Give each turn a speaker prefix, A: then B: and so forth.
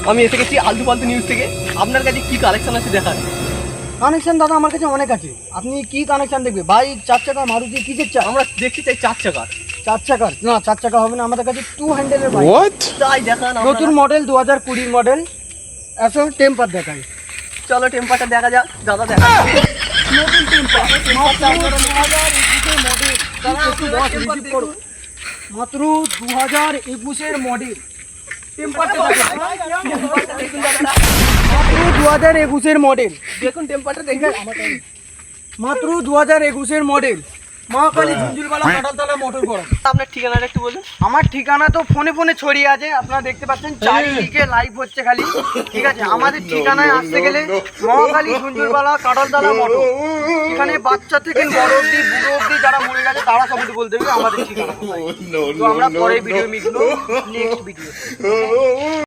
A: আমি এসে গেছি আলতু ফালতু নিউজ থেকে। আপনার কাছে কি কালেকশন আছে দেখান।
B: কানেকশন দাদা আমার কাছে অনেক আছে। আপনি কি কানেকশন দেখবে? বাইক, 4 চাকা, মারুতি, কিসের চাই?
A: আমরা দেখতে চাই 4 চাকার।
B: 4 চাকার না, 4 চাকা হবে না, আমাদের কাছে 2 হ্যান্ডেলের বাইক।
A: তাই দেখান।
B: নতুন মডেল 2020 মডেল। আসল টেম্পার দেখাই।
A: চলো টেম্পারটা দেখা যাক। দাদা দেখা
B: নতুন টেম্পার মাত্র 2021 মডেল। দাদা একটু বস রিসিভ করুন। মাত্র 2021 মডেল টেম্পারটা দেখুন। মাত্র 2021 মডেল।
A: দেখুন টেম্পারটা দেখবেন।
B: মাত্র 2021 মডেল। মহাকালী ঝুনঝুলবালা কাঁঠালতলা মোটর গরম।
A: আপনার ঠিকানাটা একটু বলুন।
B: আমার ঠিকানা তো ফোনে ফোনে ছড়িয়ে আছে, আপনারা দেখতে পাচ্ছেন চারিদিকে লাইভ হচ্ছে খালি। ঠিক আছে, আমাদের ঠিকানায় আসতে গেলে মহাকালী ঝুনঝুলবালা কাঁঠালতলা মোটর। এখানে বাচ্চা থেকে বড় অব্দি, বুড়ো অব্দি যারা মরে গেছে তারা সবাই বলতে হবে আমাদের ঠিকানা। তো আমরা পরে ভিডিও মিটবো, নেক্সট ভিডিও।